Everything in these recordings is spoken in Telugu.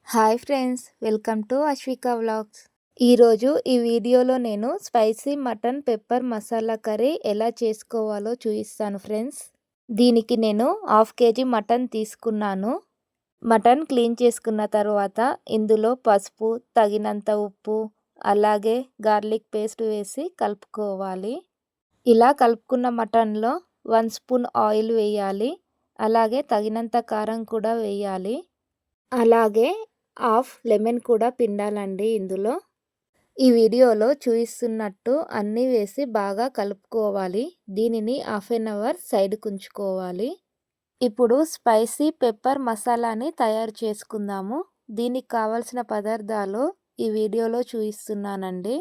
Hi friends, welcome to Ashwika vlogs. ఈరోజు ఈ వీడియోలో నేను spicy mutton pepper masala curry ఎలా చేసుకోవాలో చూపిస్తాను ఫ్రెండ్స్. దీనికి నేను 1/2 kg మటన్ తీసుకున్నాను. మటన్ క్లీన్ చేసుకున్న తర్వాత ఇందులో పసుపు, తగినంత ఉప్పు, అలాగే గార్లిక్ పేస్ట్ వేసి కలుపుకోవాలి. ఇలా కలుపుకున్న మటన్లో 1 స్పూన్ ఆయిల్ వేయాలి. అలాగే తగినంత కారం కూడా వేయాలి. అలాగే హాఫ్ లెమన్ కూడా పిండాలండి ఇందులో. ఈ వీడియోలో చూపిస్తున్నట్టు అన్నీ వేసి బాగా కలుపుకోవాలి. దీనిని 1/2 అవర్ సైడ్కి ఉంచుకోవాలి. ఇప్పుడు స్పైసీ పెప్పర్ మసాలాని తయారు చేసుకుందాము. దీనికి కావలసిన పదార్థాలు ఈ వీడియోలో చూపిస్తున్నానండి.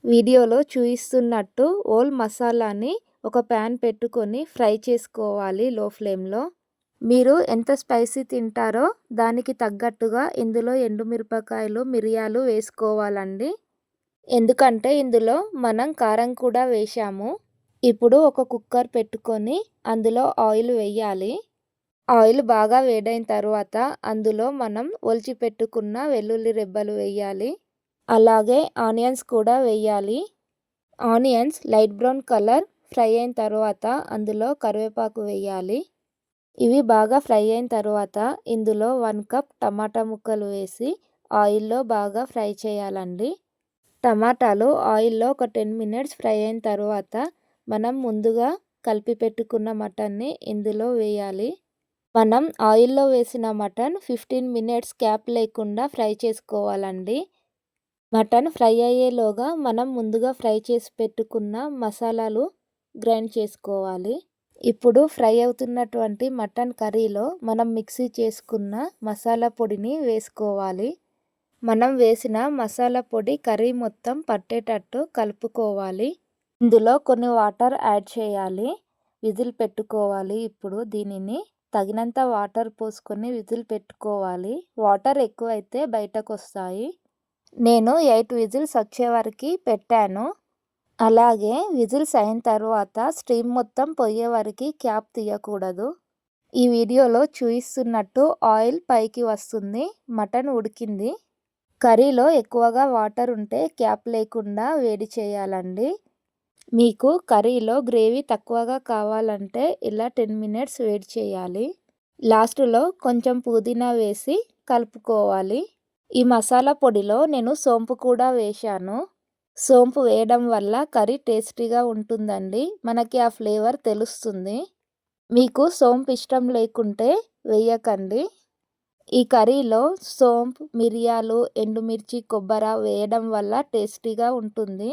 వీడియోలో చూపిస్తున్నట్టు హోల్ మసాలాని ఒక ప్యాన్ పెట్టుకొని ఫ్రై చేసుకోవాలి లో ఫ్లేమ్లో. మీరు ఎంత స్పైసీ తింటారో దానికి తగ్గట్టుగా ఇందులో ఎండుమిరపకాయలు, మిరియాలు వేసుకోవాలండి. ఎందుకంటే ఇందులో మనం కారం కూడా వేసాము. ఇప్పుడు ఒక కుక్కర్ పెట్టుకొని అందులో ఆయిల్ వేయాలి. ఆయిల్ బాగా వేడైన తర్వాత అందులో మనం ఒలిచి పెట్టుకున్న వెల్లుల్లి రెబ్బలు వేయాలి. అలాగే ఆనియన్స్ కూడా వేయాలి. Onions light brown colour fry అయిన తర్వాత అందులో కరివేపాకు వేయాలి. ఇవి బాగా ఫ్రై అయిన తర్వాత ఇందులో 1 కప్ టమాటా ముక్కలు వేసి ఆయిల్లో బాగా ఫ్రై చేయాలండి. టమాటాలు ఆయిల్లో ఒక 10 మినిట్స్ ఫ్రై అయిన తర్వాత మనం ముందుగా కలిపి పెట్టుకున్న మటన్ని ఇందులో వేయాలి. మనం ఆయిల్లో వేసిన మటన్ 15 మినిట్స్ క్యాప్ లేకుండా ఫ్రై చేసుకోవాలండి. మటన్ ఫ్రై అయ్యేలోగా మనం ముందుగా ఫ్రై చేసి పెట్టుకున్న మసాలాలు గ్రైండ్ చేసుకోవాలి. ఇప్పుడు ఫ్రై అవుతున్నటువంటి మటన్ కర్రీలో మనం మిక్సీ చేసుకున్న మసాలా పొడిని వేసుకోవాలి. మనం వేసిన మసాలా పొడి కర్రీ మొత్తం పట్టేటట్టు కలుపుకోవాలి. ఇందులో కొన్ని వాటర్ యాడ్ చేయాలి. విజిల్ పెట్టుకోవాలి. ఇప్పుడు దీనిని తగినంత వాటర్ పోసుకొని విజిల్ పెట్టుకోవాలి. వాటర్ ఎక్కువైతే బయటకు వస్తాయి. నేను 8 విజిల్స్ వచ్చే వరకు పెట్టాను. అలాగే విజిల్స్ అయిన తర్వాత స్టీమ్ మొత్తం పోయే వరకు క్యాప్ తీయకూడదు. ఈ వీడియోలో చూపిస్తున్నట్టు ఆయిల్ పైకి వస్తుంది. మటన్ ఉడికింది. కర్రీలో ఎక్కువగా వాటర్ ఉంటే క్యాప్ లేకుండా వేడి చేయాలండి. మీకు కర్రీలో గ్రేవీ తక్కువగా కావాలంటే ఇలా 10 మినిట్స్ వేడి చేయాలి. లాస్ట్లో కొంచెం పుదీనా వేసి కలుపుకోవాలి. ఈ మసాలా పొడిలో నేను సోంపు కూడా వేశాను. సోంపు వేయడం వల్ల కర్రీ టేస్టీగా ఉంటుందండి. మనకి ఆ ఫ్లేవర్ తెలుస్తుంది. మీకు సోంపు ఇష్టం లేకుంటే వేయకండి. ఈ కర్రీలో సోంపు, మిరియాలు, ఎండుమిర్చి, కొబ్బరి వేయడం వల్ల టేస్టీగా ఉంటుంది.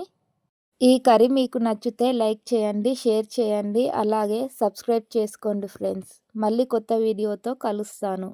ఈ కర్రీ మీకు నచ్చితే లైక్ చేయండి, షేర్ చేయండి, అలాగే సబ్స్క్రైబ్ చేసుకోండి ఫ్రెండ్స్. మళ్ళీ కొత్త వీడియోతో కలుస్తాను.